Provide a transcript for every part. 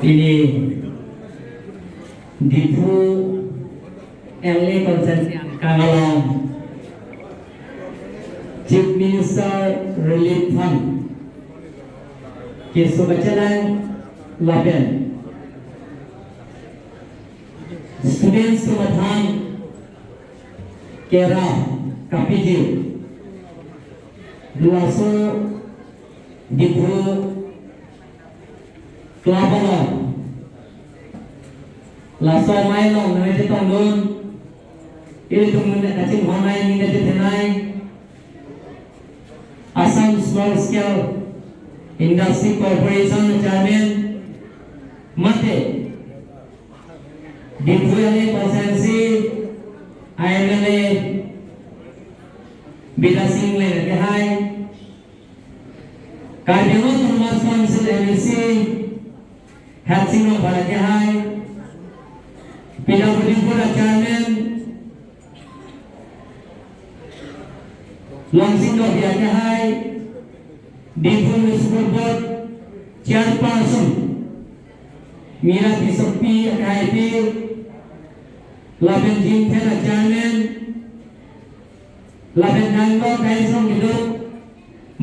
তিনি Diphu MLA constituency কাঙালং chief minister relief fund কিছু বাচ্চালাং লাভেন स्टूडेंट्स समाधान केरा कापिजिल दुआसो डिफु क्लाबला लासो माइलो नमेते तंगुन इरि तुमन काचिं हनाय निने थेनाय Assam small scale industry corporation chairman मते डिफुएले कॉन्सेंसी आईएमएलए बिदा सिंह ले के हाय कार्डिनो थॉमस काउंसिल एमएलसी हैचिंग भरा के हाय पीडब्ल्यूडी बोर्ड चेयरमैन लॉन्सिंग बिया के हाय Diphu municipal board chairperson Meera बिसपी आईपी Laben Jin Tena Chairman Laben Dango Kaisong Hidup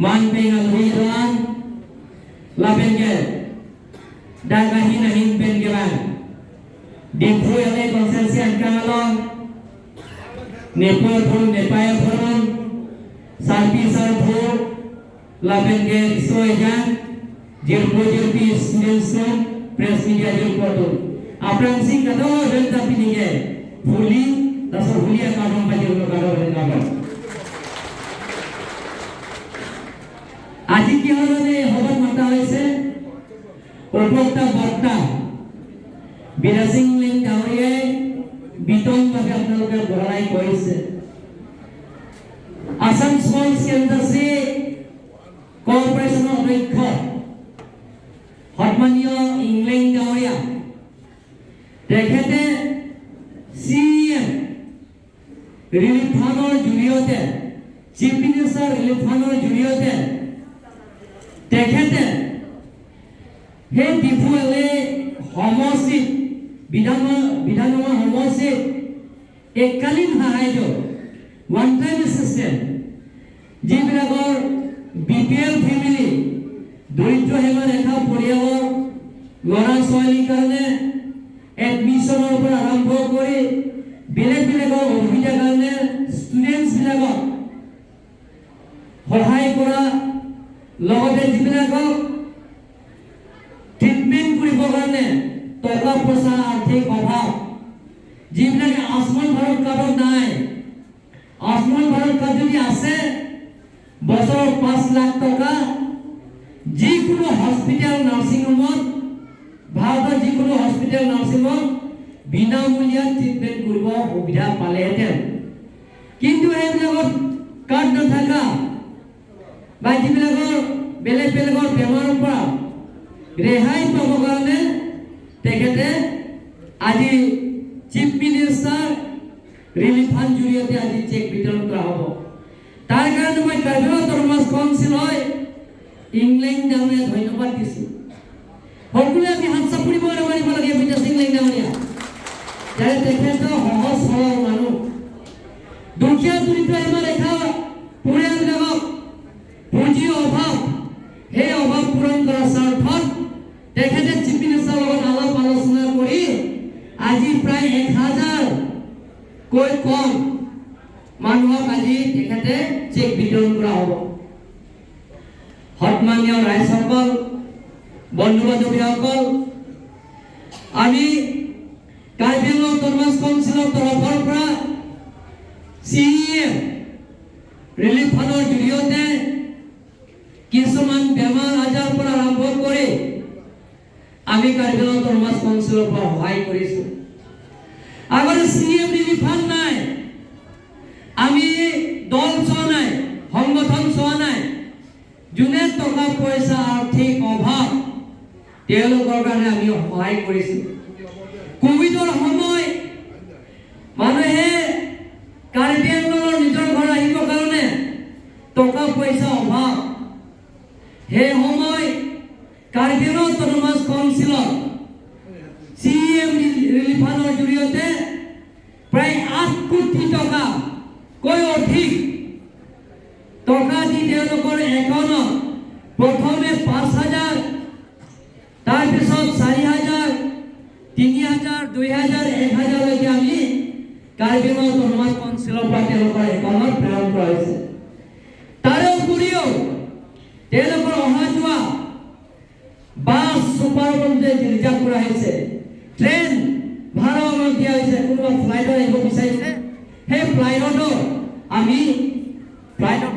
Manpeng Alwiran Laben Ke Dagahina Hinpen Gelan Difu Ele Konsensian Kangalong Nepal Purun Nepaya Purun Sarpi Sarpu Laben Ke Soejan Jirpu Jirpi Student Press Media Jirpu Aprang Sing Kado Renta Pinige Fuli, dasar fuli yang kau membaca untuk kau dengan kau. Aji kya orang ne hobat mata ऐसे, उपभोक्ता बर्ता, बिरसिंग लिंग गावरिये, बिटों बगे अपने लोग के बुराई कोई से. Assam small scale industry corporation of Rekha, हटमानियो इंग्लैंड गावरिया, देखते CM Relief Fund और जुड़ियोते Chief Minister Relief Fund और जुड़ियोते देखते हे डिफुएले होमोसिट विधानमा होमोसिट एक कालीन हाय जो one time system जिबिलागोर BPL family दरिद्र हेमा रेखा परियालोर लड़ा सोयली करने एडमिशन ऊपर आरंभ करे बेलेग अभिजा करने स्टूडेंट्स बिलागक सहाय करा लगते जिबिलागक ट्रिटमेंट करिब करने टका पैसा आर्थिक अभाव जिबिलागे आयुष्मान भारत कार्ड नाय आयुष्मान भारत कार्ड যদি আছে বছর 5 লাখ টাকা যিকোনো হসপিটাল নার্সিং হোমত भारत जिकुनो हॉस्पिटल नार्सिंग होम বিনামূলীয়া ট্রিটমেন্ট কৰিব সুবিধা পালেহেঁতেন কিন্তু এইবিলাকত কাৰ্ড নাথাকা বা যিবিলাকৰ বেলেগ বেমাৰৰ পৰা ৰেহাই পাব কাৰণে তেখেতে আজি চিফ মিনিষ্টাৰ ৰিলিফ ফাণ্ড জৰিয়তে আজি চেক বিতৰণ কৰা হ'ব তাৰ কাৰণে মই কাৰ্বিআংলং অটোনমাছ কাউন্সিল হয় ইংলেণ্ড ডাঙৰীয়া ধন্যবাদ দিছোঁ সকলোৱে আমি হাত চাপৰি মাৰিব লাগে বিজয় সিং ডাঙৰীয়া যাৰে তেখেতৰ সহজ সৰল মানুহ দুখীয়া দৰিদ্ৰ সীমা ৰেখা পৰিয়ালবিলাকক পুঁজিৰ অভাৱ সেই অভাৱ পূৰণ কৰাৰ স্বাৰ্থত তেখেতে চিফ মিনিষ্টাৰৰ লগত আলাপ আলোচনা কৰি আজি প্ৰায় 1000 কৈ কম মানুহক আজি তেখেতে চেক বিতৰণ কৰা হ'ব সন্মানীয় ৰাইজসকল বন্ধু বান্ধৱীসকল আমি কাৰ্বিআংলং অটোনমাছ কাউন্সিলৰ তৰফৰ পৰা CEM ৰিলিফ ফাণ্ডৰ জৰিয়তে কিছুমান বেমাৰ আজাৰ পৰা আৰম্ভ কৰি আমি কাৰ্বিআংলং অটোনমাছ কাউন্সিলৰ পৰা সহায় কৰিছোঁ আগতে CEM ৰিলিফ ফাণ্ড নাই আমি দল চোৱা নাই সংগঠন চোৱা নাই যোনে টকা পইচা আৰ্থিক অভাৱ তেওঁলোকৰ কাৰণে আমি সহায় কৰিছোঁ কোভিডৰ সময় মানুহে কাৰ্বিআংলঙৰ নিজৰ ঘৰ আহিবৰ কাৰণে টকা পইচা অভাৱ সেই সময় কাৰ্বিআংলং অটোনমাছ কাউন্সিলত ফালৰ জৰিয়তে প্ৰায় 8 কোটি টকা কৈ অধিক টকা দি তেওঁলোকৰ একাউণ্টত প্ৰথমে 5,000 তাৰপিছত 4,000 3,000 2,000 1,000 লৈকে আমি কাৰ্বি আংলং অটোনমাছ কাউন্সিলৰ পৰা তেওঁলোকৰ একাউণ্টত প্ৰেৰণ কৰা হৈছে। তাৰে উপৰিও তেওঁলোকৰ অহা যোৱা বাছ ছুপাৰ বন্দে ৰিজাৰ্ভ কৰা হৈছে, ট্ৰেইন ভাড়াও আমাক দিয়া হৈছে। কোনোবা ফ্লাইটত আহিব বিচাৰিছে সেই ফ্লাইটৰ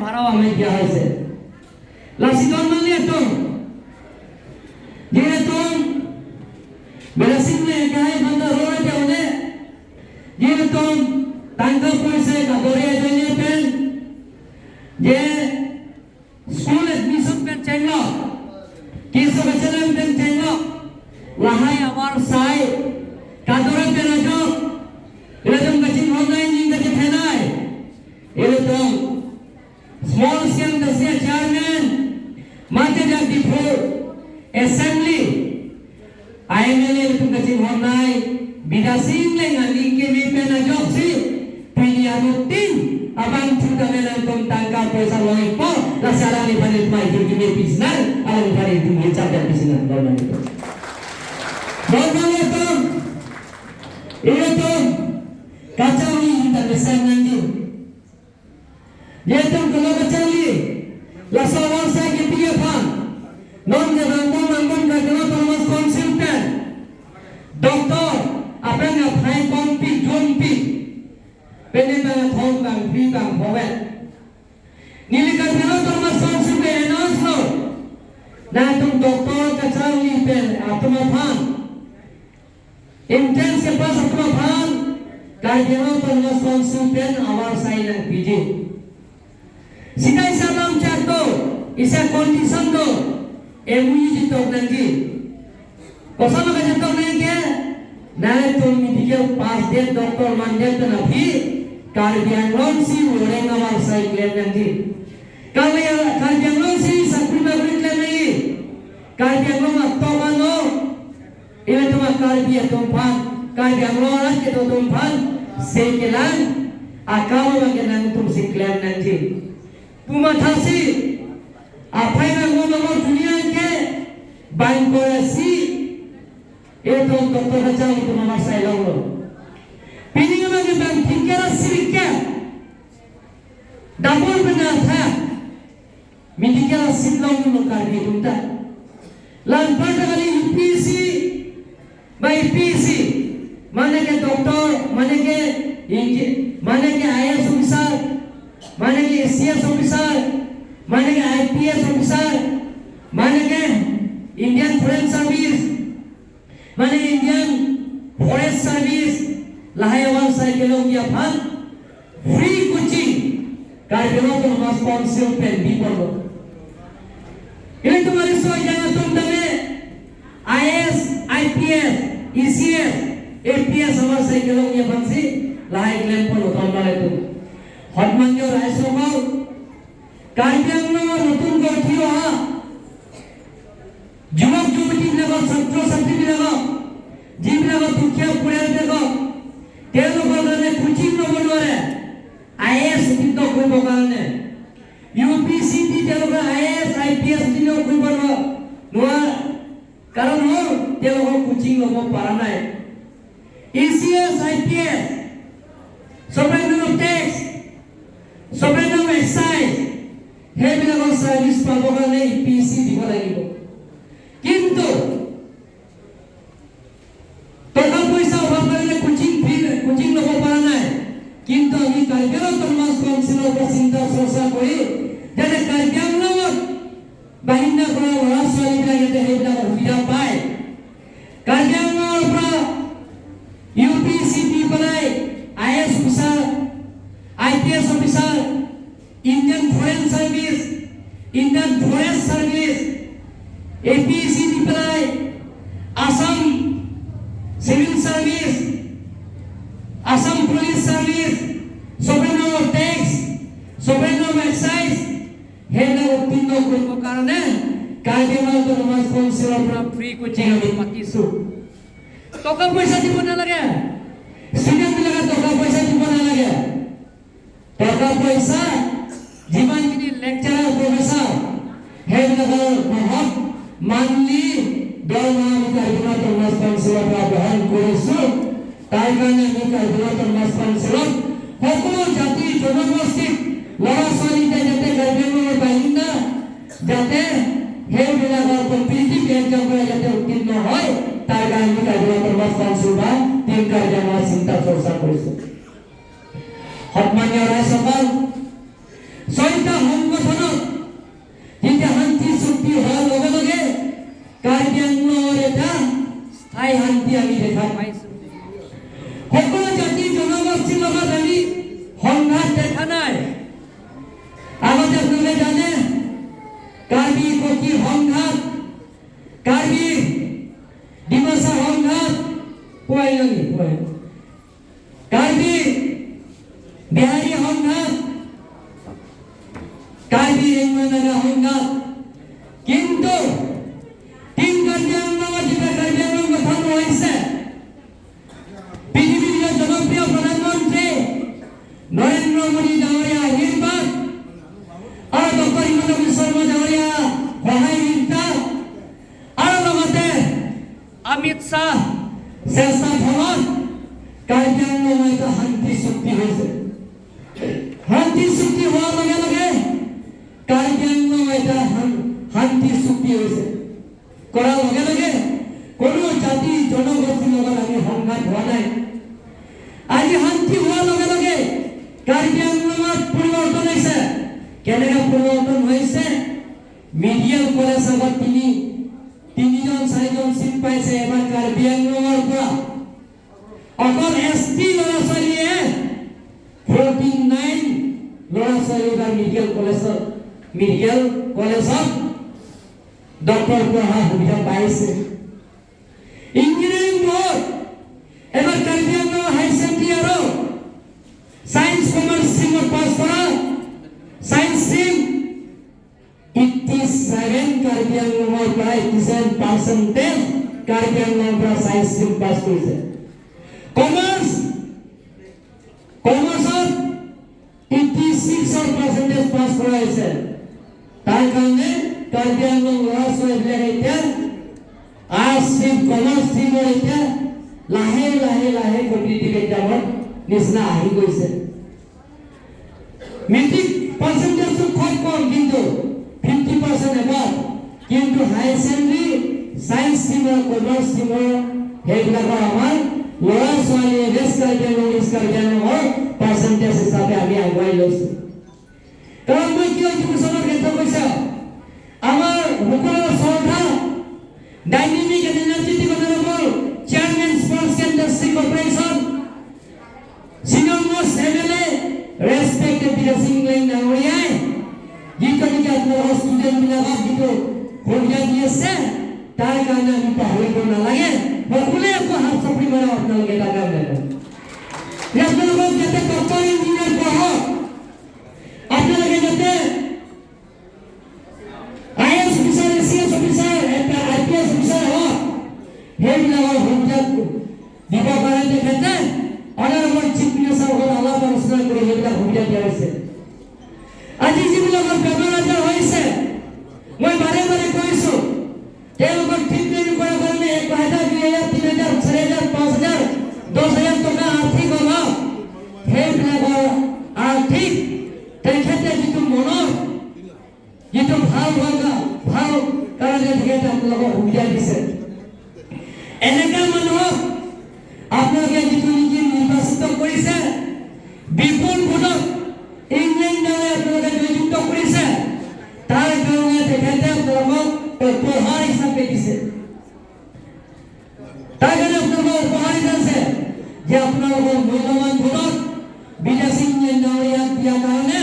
ভাড়াও আমাক দিয়া হৈছে। লাচিতন মালিয়াটো যেহেতু বেলাসিংলে একাই বান্ধা রোডে হলে যেহেতু তাঙ্কা পয়সা কাদরিয়া জন্য পেন যে স্কুল এডমিশন পেন চাইল কিছু বছরের পেন চাইল লাহাই আমার সাই কাদরে পেন আছো এরকম কাছে অনলাইন জিন কাছে ফেনাই এরকম স্মল স্কেল দাসিয়া চেয়ারম্যান মাঝে যা before assembly IMLA itu kecil hornai bidasing lengan lingkimi pena joksi pilihanutin abang sudah melantung tangkap pesa loik po lasara ni panit mai hingkimi pisnan alam kari itu hicap dan pisnan dorman itu kacau ni kita besan nanti dia tu kalau kacau ni lasawar saya ketiga pan non nambon Kajian Thomas Consultant Doktor apa yang hai kompi jompi penentang thong bang pi bang bowet nili Kajian Thomas Consultant announce lo na tum doktor kacau ni pen atma phan intense ke pas atma phan Kajian Thomas Consultant awar sai nang piji sikai sabam chato isa condition do MUI jitok nanti, kosong nak jitok nanti, naik tu medical pass dia doktor mandek tu nabi, Kaarbi Anglong si orang awal saya klaim nanti, kalau Kaarbi Anglong si sakri bagri klaim lagi, Kaarbi Anglong atau mana, ini tu mak Kaarbi atompan, Kaarbi Anglong orang kita atompan, sekilan, akal bagi nanti tu si klaim nanti, pumatasi. Apa yang ngomong dunia ke bangkoasi itu doktor kacau itu nama saya lalu. Pilih lagi bang tinggal sirikah, double benar tha, medical silang lokal di tunta. Lambat kali UPC, by UPC, mana ke doktor, mana ke IAS officer, mana ke CS officer. माने के IPS officer माने के Indian foreign service माने Indian forest service लाहेवाल साइकिलों की Affan free coaching कार्यक्रमों को sponsor पे भी पढ़ो ये तुम्हारे सो जाना तुम तमे IAS IPS ECS APS हमारे साइकिलों की अफान से लाहे क्लेम पढ़ो तो हमारे तुम हटमंगे और ऐसों को Kaarbi Anglong নতুন গঠি অহা যুৱক যুৱতীবিলাকক ছাত্ৰ ছাত্ৰীবিলাকক যিবিলাকক দুখীয়া পৰিয়ালবিলাকক তেওঁলোকৰ কাৰণে কোচিং ল'ব নোৱাৰে IAS উত্তীৰ্ণ কৰিবৰ কাৰণে UPC দি তেওঁলোকে IAS IPS উত্তীৰ্ণ কৰিব নোৱাৰে কাৰণ হ'ল তেওঁলোকক কোচিং ল'ব পৰা নাই ECS IPS Sovereign of Tax Sovereign of Excise সেইবিলাকৰ সাৰ্ভিস পাব কাৰণে EPC দিব লাগিব কিন্তু টকা পয়সা অভাৱ কাৰণে কোচিং ল'ব পৰা নাই কিন্তু আমি কাৰ্বি আংলং অটোনমাছ কাউন্সিলৰ পৰা চিন্তা চৰ্চা কৰি যাতে কাৰ্বি আংলঙত বাহিনী কৰা ল'ৰা ছোৱালীবিলাক যাতে সেইবিলাক সুবিধা পায় কাৰ্বি আংলঙৰ পৰা UPC দি পেলাই IAS officer IPS officer Indian Foreign Service, Indian Forest Service, APC dipelai, Assam Civil Service, Assam Police Service, Sovereign of Tax, Sovereign of Excise, Hela uttindo koribo karone, Kaarbi Anglong Autonomous Council of free coaching ami patisu. To টকা পয়সা দিব নালাগে, ষ্টুডেণ্টবিলাকে টকা পয়সা দিব নালাগে। টকা পয়সা যিমানখিনি লেকচাৰাৰ প্ৰফেচাৰ সেইবিলাকৰ মাহত মান্থলি দৰমহা আমি কাৰ্বিনেট মাছ কাউন্সিলৰ পৰা গ্ৰহণ কৰিছোঁ। তাৰ কাৰণে আমি কাৰ্বিনেট মাছ কাউন্সিলত সকলো জাতি জনগোষ্ঠীৰ ল'ৰা ছোৱালীকে যাতে কাৰ্বিনেটৰ বাহিন্দা যাতে সেইবিলাকৰ কম্পিটিটিভ এক্সামবিলাক যাতে উত্তীৰ্ণ হয় তাৰ কাৰণে আমি কাৰ্বিনেট মাছ কাউন্সিল বা টিম কাৰ্য্যালয়ৰ চিন্তা চৰ্চা কৰিছোঁ। সন্মানীয় ৰাইজসকল, 6টা সংগঠনত যেতিয়া শান্তি চুক্তি হোৱাৰ লগে লগে কাৰ্বি আংলঙৰ এটা স্থায়ী শান্তি আমি দেখা পাইছোঁ। সকলো জাতি জনগোষ্ঠীৰ লগত আমি সংঘাত দেখা নাই। আগতে আপোনালোকে জানে কাৰ্বি ককি সংঘাত, কাৰ্বি ডিমাচা সংঘাত, কাৰ্বি বিহাৰী সংঘাত, কাৰ্বি ৰেংমানাগা সংঘাত। কিন্তু টিম কাৰ্বি আংলঙত যেতিয়া কাৰ্বি আংলং গঠন হৈছে পৃথিৱীৰ জনপ্ৰিয় প্ৰধানমন্ত্ৰী নৰেন্দ্ৰ মোদী ডাঙৰীয়া আশীৰ্বাদ আৰু ডক্টৰ হিমন্ত বিশ্ব শৰ্মা ডাঙৰীয়া সহায়িকা আৰু লগতে অমিত শ্বাহ চেষ্টাৰ ফলত কাৰ্বি আংলঙত এটা শান্তি চুক্তি হৈছে। শান্তি চুক্তি হোৱাৰ লগে লগে কাৰ্বি আংলং এটা শান্তি চুক্তি হৈছে। কৰাৰ লগে লগে কোনো জাতি জনগোষ্ঠীৰ লগত আমি সংঘাত হোৱা নাই। আজি শান্তি হোৱাৰ লগে লগে কাৰ্বি আংলঙত পৰিৱৰ্তন হৈছে। কেনেকৈ পৰিৱৰ্তন হৈছে? মিডিয়েল কলেজ আগত তিনিজন চাৰিজন চিট পাইছে। এবাৰ কাৰ্বি আংলঙৰ পৰা অকল ST ল'ৰা ছোৱালীয়ে 49 ল'ৰা ছোৱালী এবাৰ মেডিকেল কলেজত ডক্টৰ পঢ়াৰ সুবিধা পাইছে। ইঞ্জিনিয়াৰিং বোৰ্ড এবাৰ কাৰ্বি আংলং হাই ছেকেণ্ডেৰী আৰু সায়েন্স কমাৰ্চ ষ্ট্ৰীমত পাছ কৰা সায়েন্স ষ্ট্ৰীম 87 কাৰ্বি আংলঙৰ পৰা 87% কাৰ্বি আংলঙৰ পৰা সায়েন্স ষ্ট্ৰীম পাছ কৰিছে। কমাৰ্চত 86% পাছ কৰা হৈছে। তাৰ কাৰণে কাৰ্বি আংলং ল'ৰা ছোৱালীবিলাকে এতিয়া আৰ্টছ ষ্ট্ৰীম কমাৰ্চ ষ্ট্ৰীমৰ এতিয়া লাহে লাহে লাহে কম্পিটিটিভ এক্সামত নিচিনা আহি গৈছে। মেট্ৰিক পাৰ্চেণ্টেজটো খুব কম, কিন্তু 50% এবাৰ। কিন্তু হাই ছেকেণ্ডেৰী সায়েন্স ষ্ট্ৰীমৰ কমাৰ্চ ষ্ট্ৰীমৰ সেইবিলাকৰ আমাৰ ল'ৰা ছোৱালীয়ে ৱেষ্ট কাৰ্বি আংলঙৰ পাৰ্চেণ্টেজ হিচাপে আমি আগুৱাই লৈছোঁ। কাৰণ মই কিয় এডুকেশ্যনৰ ক্ষেত্ৰত কৈছোঁ, আমাৰ সকলোৰে শ্ৰদ্ধা dynamic and energetic honourable chairman sports industry corporation senior most MLA respected Bikash England ডাঙৰীয়াই যিটো নেকি আপোনালোকৰ ষ্টুডেণ্টবিলাকক যিটো সুবিধা দি আছে তাৰ কাৰণে আমি পাহৰিব নালাগে। সকলোৱে আকৌ হাত চাপৰি মাৰে আপোনালোকে তাৰ কাৰণে। আপোনালোকক যাতে ডক্টৰ ইঞ্জিনিয়াৰ পঢ়ক, আপোনালোকে যাতে IAS officer, ACS officer, IPS officer হওক, সেইবিলাকৰ সুবিধা দিব কাৰণে তেখেতে অনাৰেবল চিফ মিনিষ্টাৰৰ লগত আলাপ আলোচনা কৰি সেইবিলাক সুবিধা দিয়া হৈছে। আজি যিবিলাকৰ বেমাৰ আজাৰ হৈছে মই বাৰে বাৰে কৈছোঁ, তেওঁলোকৰ ট্ৰিটমেণ্ট কৰাৰ কাৰণে 1,000, 2,000, 3,000, 4,000, 5,000, 10,000 টকা আৰ্থিক অভাৱ। সেইবিলাকৰ আৰ্থিক তেখেতে যিটো মনৰ যিটো ভাল কাৰণে তেখেতে আপোনালোকক সুবিধা দিছে। এনেকুৱা মানুহক আপোনালোকে যিটো নেকি নিৰ্বাচিত কৰিছে, বিপুল ভোটত ইংলেণ্ডে আপোনালোকে নিযুক্ত কৰিছে, তাৰ কাৰণে তেখেতে আপোনালোকক উপহাৰ হিচাপে দিছে। তাৰ কাৰণে আপোনালোকক উপহাৰ দিছে যে আপোনালোকৰ মূল্যৱান ভোটত বিদেশী ইংলেণ্ড ডাঙৰীয়াক দিয়াৰ কাৰণে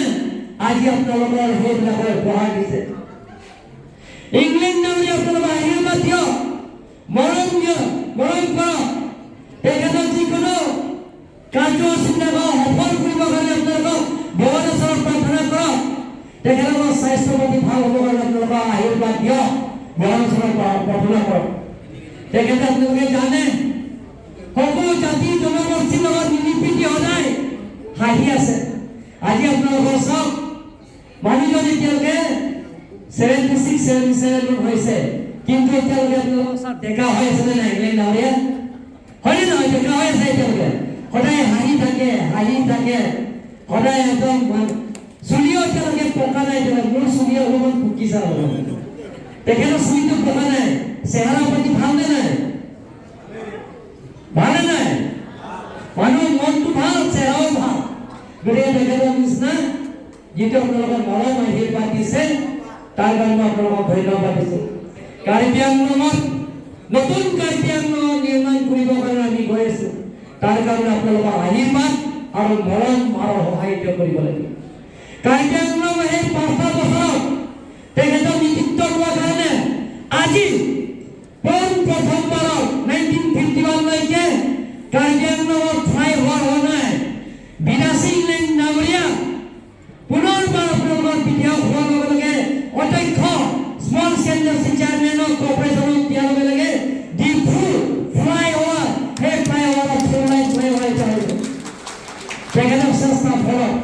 আজি আপোনালোকৰ সেইবিলাকৰ উপহাৰ দিছে। ইংলেণ্ড ডাঙৰীয়া আপোনালোকৰ আশীৰ্বাদ দিয়ক, মৰম দিয়ক, মৰম কৰক। তেখেতক যিকোনো কাৰ্যসূচীবিলাকক সফল কৰিবৰ কাৰণে আপোনালোকক ভগৱানৰ ওচৰত প্ৰাৰ্থনা কৰক। তেখেতলোকৰ স্বাস্থ্য পাতি ভাল হ'ব কাৰণে আপোনালোকক আশীৰ্বাদ দিয়ক, ভগৱানৰ ওচৰত প্ৰাৰ্থনা কৰক। তেখেতে আপোনালোকে জানে জাতি জনগোষ্ঠীৰ লগত মিলিপিটি সদায় হাঁহি আছে। আজি আপোনালোকৰ চাওক মানুহজন এতিয়ালৈকে 76, 77 হৈছে, কিন্তু এতিয়ালৈকে আপোনালোকৰ চাওক ডেকা হৈ আছে নে নাই? ডাঙৰীয়া হয়নে নহয়? ডেকা হৈ আছে এতিয়ালৈকে, সদায় হাঁহি থাকে সদায় একদম চুলিও এতিয়ালৈকে পকা নাই। মোৰ চুলি অলপমান পকিছে, তেখেতৰ চুলিটো পকা নাই। চেহেৰা পাতি ভালনে নাই? ভালে নাই? মানুহৰ মনটো ভাল, চেহেৰাও ভাল। গতিকে তেখেতৰ নিচিনা যিটো আপোনালোকৰ মৰম আশীৰ্বাদ দিছে তাৰ কাৰণে মই আপোনালোকক ধন্যবাদ দিছোঁ। কাৰ্বি আংলঙত নতুন কাৰ্বি আংলং নিৰ্মাণ কৰিবৰ কাৰণে আমি গৈ আছোঁ। তাৰ কাৰণে আপোনালোকৰ আশীৰ্বাদ আৰু মৰম আৰু সহায় কৰিব লাগিব। কাৰ্বি আংলং সেই 5টা বছৰত তেখেতৰ নেতৃত্ব লোৱাৰ কাৰণে আজি প্ৰথমবাৰত 1951 লৈকে কাৰ্বি আংলঙত ঠাই হোৱা নাই। বীৰা সিং ডাঙৰীয়া পুনৰবাৰ আপোনালোকৰ বিধায়ক হোৱাৰ লগে লগে অধ্যক্ষ স্মল স্কেল চেয়াৰমেনৰ কৰ্পৰেশ্যনক দিয়াৰ লগে লগে ডিফু ফ্লাইঅভাৰ, সেই ফ্লাইঅভাৰত 4 লাইন ফ্লাইঅভাৰ চালিব তেখেতৰ চেষ্টা ফলত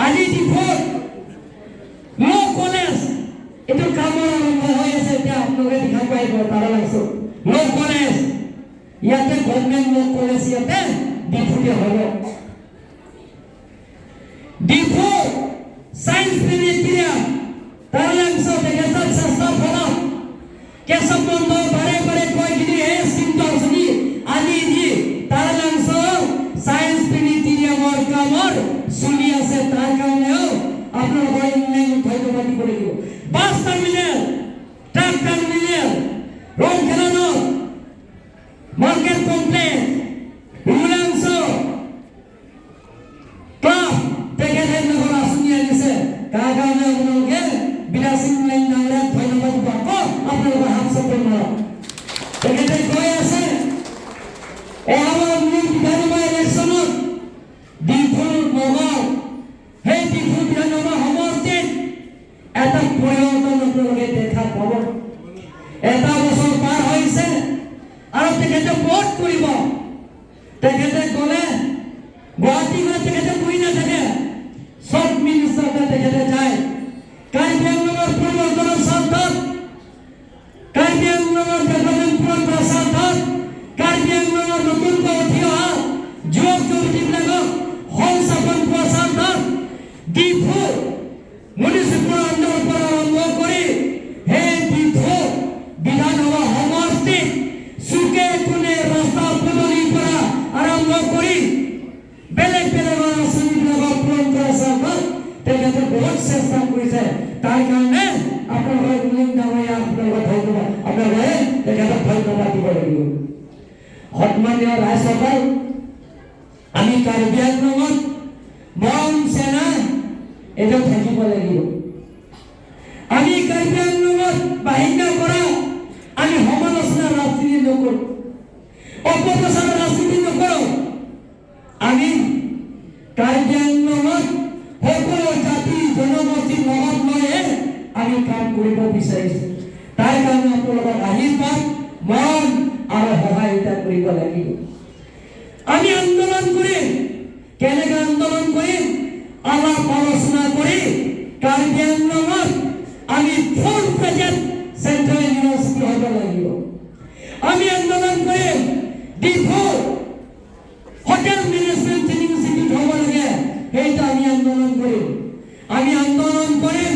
আজি ডিফুত ল' কলেজ এইটো কামৰ আৰম্ভ হৈ আছে। এতিয়া আপোনালোকে দেখা পাই তাৰা লাগিছে ল' কলেজ, ইয়াতে গভৰ্ণমেণ্ট ল' কলেজ ইয়াতে ডিফুতে হ'ব। ডিফু সায়েন্স প্লেনেটেৰিয়াম তাৰ লাংছ তেখেতৰ চেষ্টা ফলত কেশৱ বন্ধ বাৰে বাৰে কৈ কিনি এই স্কিমটো আঁচনি আনি দি তাৰ লাংছ সায়েন্স প্লেনেটেৰিয়ামৰ কামৰ চলি আছে। তাৰ কাৰণেও আপোনালোকৰ ধন্যবাদ দিব লাগিব। বাছ টাৰ্মিনেল, ট্ৰাক টাৰ্মিনেল, ৰং খেলানো, মাৰ্কেট কমপ্লেক্স, ৰুলাংছ ক্লাব তেখেতে নগৰ আঁচনি আনিছে। তাৰ কাৰণে আপোনালোকে বীৰা সিং ডাঙৰীয়াক ধন্যবাদ দিব। আকৌ আপোনালোকৰ হাত চাপৰ মাৰক। তেখেতে কৈ আছে অহাবাৰ বিধানসভা ইলেকশ্যনত ডিফুৰ নগৰ, সেই ডিফু বিধানসভা সমষ্টিত এটা পৰিৱৰ্তন আপোনালোকে দেখা পাব। এটা বছৰ পাৰ হৈছে আৰু তেখেতে ভোট কৰিব। তেখেতে গ'লে গুৱাহাটী গ'লে তেখেতে বহি নাথাকে, চব মিনিষ্টাৰতে তেখেতে যায়। কাৰ্বি আংলঙৰ পৰিৱৰ্তনৰ স্বাৰ্থত, কাৰ্বি আংলঙৰ ডেভেলপমেণ্ট পূৰণৰ স্বাৰ্থত, কাৰ্বি আংলঙৰ নতুনকৈ উঠি অহা যুৱক যুৱতীবিলাকক সংস্থাপন পোৱাৰ স্বাৰ্থত ডিফু মিউনিচিপেল আণ্ডাৰৰ পৰা আৰম্ভ কৰি সেই ডিফু বিধানসভা সমষ্টিত চুকে কোণে ৰাস্তা পদূলিৰ পৰা আৰম্ভ কৰি বেলেগ বেলেগ আঁচনিবিলাকক পূৰণ কৰাৰ স্বাৰ্থত তেখেতে বহুত চেষ্টা কৰিছে। তাৰ কাৰণে আপোনালোকে ডাঙৰীয়া আপোনালোকক ধন্যবাদ, আপোনালোকে তেখেতক ধন্যবাদ দিব লাগিব। সন্মানীয় ৰাইজসকল, আমি কাৰ্বি আংলঙত মৰম চেনা এইটো থাকিব লাগিব। আমি কাৰ্বি আংলঙত বাহিনী কৰা, আমি সমালোচনাৰ ৰাজনীতি নকৰোঁ, অপপ্ৰচাৰৰ ৰাজনীতি নকৰোঁ। আমি কাৰ্বি আংলঙত সকলো জাতি জনগোষ্ঠীৰ লগত লৈয়ে আমি কাম কৰিব বিচাৰিছোঁ। তাৰ কাৰণে আপোনালোকক আশীৰ্বাদ, মৰম আৰু সহায়তা কৰিব লাগিব। আমি আন্দোলন কৰিম। কেনেকৈ আন্দোলন কৰিম? আলাপ আলোচনা কৰি কাৰ্বি আংলঙত আমি ফুল প্ৰেজেন্ট চেন্ট্ৰেল ইউনিভাৰ্চিটি হ'ব লাগিব। আমি আন্দোলন কৰিম Diphu hotel management training institute হ'ব লাগে, সেইটো আমি আন্দোলন কৰিম। আমি আন্দোলন কৰিম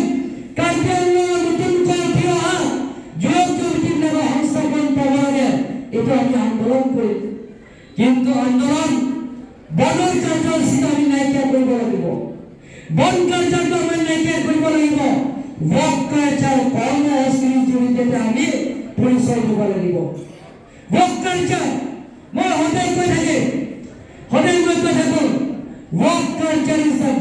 কাৰ্বি আংলঙৰ নতুনকৈ উঠি অহা যুৱক যুৱতীবিলাকক সংস্থাপন পাব লাগে, এইটো আমি আন্দোলন কৰিম। কিন্তু আন্দোলন বনৰ কাৰ্যসূচীটো আমি নাইকিয়া কৰিব লাগিব। বন কাৰ্যটো আমি নাইকিয়া কৰিব লাগিব। ৱৰ্ক কালচাৰ, কৰ্ম সংস্কৃতিৰ জৰিয়তে আমি পৰিচয় দিব লাগিব। ৱৰ্ক কালচাৰ মই সদায় কৈ থাকিম, work culture is a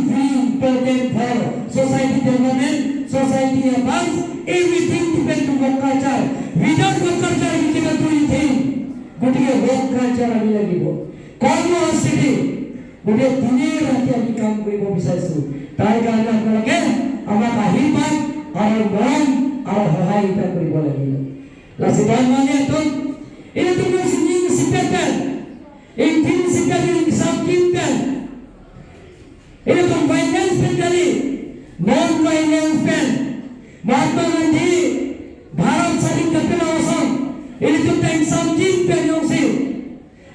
very important for society development, society advance. Everything depends on work culture. Without work culture, we cannot do anything. গতিকে ৱৰ্ক কালচাৰ আমি লাগিব। কৰ্ম সংস্কৃতি গতিকে দিনে ৰাতি আমি কাম কৰিব বিচাৰিছোঁ। তাৰ কাৰণে আপোনালোকে আমাক আশীৰ্বাদ আৰু মৰম আৰু সহায়তা কৰিব লাগিব। লাচিত বৰফুকনে এইটো মোৰ চিনিং চিপেটেল intrinsically disappointed. এরকম finance friendly non finance friend Mahatma Gandhi Bharat স্বাধীন করতে অবসর এরকম টাইম সামজিন পেনসি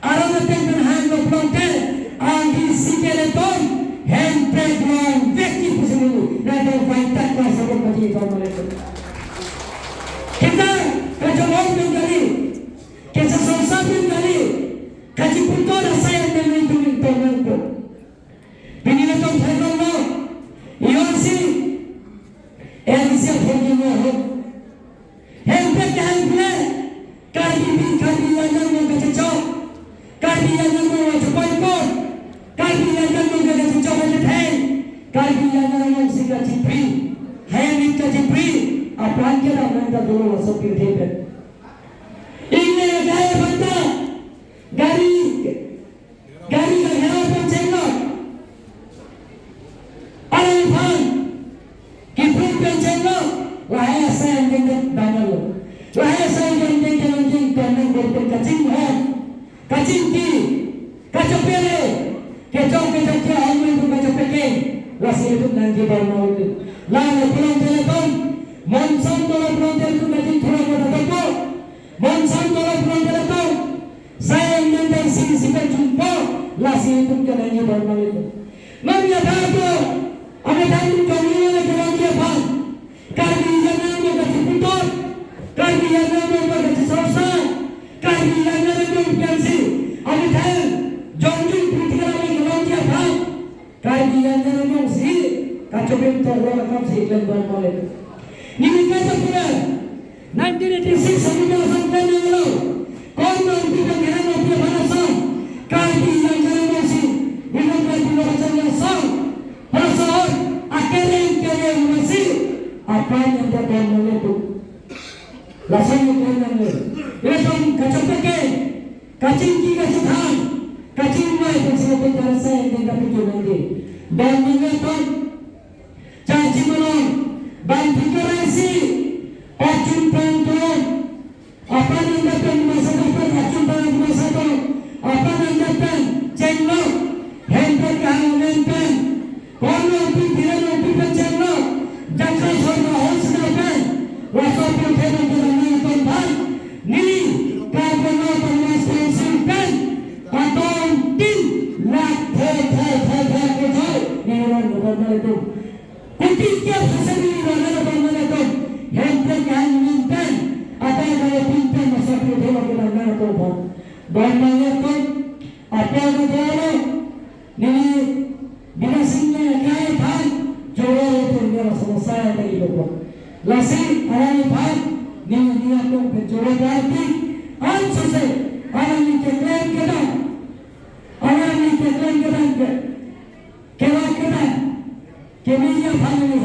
আলাদা টাইম হ্যান্ড অফ লন্টে আগে সিকেলে তো হ্যান্ড ব্রেক লং ব্যক্তি পুষে না তো ফাইটা ক্লাস হবে কাজে করতে kita kejauhan kembali kita selesai kembali kaji punto rasa yang memiliki itu begini tuh saya mau yang sih elisa pergi mau hempel hempel kali yang mau kecocok kali yang mau cepat kok kali yang mau kecocok aja teh kali yang mau sih kaji pri hempel kaji pri apaan kita mereka dulu masuk pintu ini gaya benda gari gaya pencengok alifan kipun pencengok wahai saya dengan bangal wahai saya dengan anjing tanang berpen kacing hon kacing ki kacopere kecok ke almen tu kacopeke lasi itu nanti bangal itu lalu pulang telepon Monsan tolong pelontar itu nanti thora pada toko. Monsan tolong pelontar itu saya yang dari sini jumpa lasi itu kenanya normal itu. Mami apa tu? Ame tadi kami ada kerana dia pan. Kami yang nama kata putar, kami yang nama kata sosa, kami yang nama kata pensi. Ame tadi jongjung putih kami kerana dia pan. Kami yang nama si kacau bentar orang kami si kelihatan normal itu. Nimikata pura 1986 sampai sampai lalu kau nanti pengiran apa balasan kali yang jalan si dengan kali balasan yang sah balasan akhirnya masih apa yang dia bangun itu langsung bangun itu kacau pakai kacing kita cutang kacing mai bersama terasa yang tidak pikir lagi bangun itu caci malam bantu kerasi, acun pantuan, apa nandakan masa depan acun pantuan masa depan, apa nandakan cengok, hempel kahwinkan, kono pikiran pikiran cengok, jangan sama hosnakan, wasapun teman teman tempat, ni kapan panas pensiunkan, atau tin nak ni orang benar itu. Ketika sesuatu mana mana tu, hempel yang mintan, apa yang kalau mintan masa kita kita mana tu pun, banyak tu, apa yang tu, ni bila singa kaya pan, jual itu dia selesai lagi tu. Lasi orang pan, ni dia tu jual lagi, ansur orang ni keklan kita, kena. Keminya family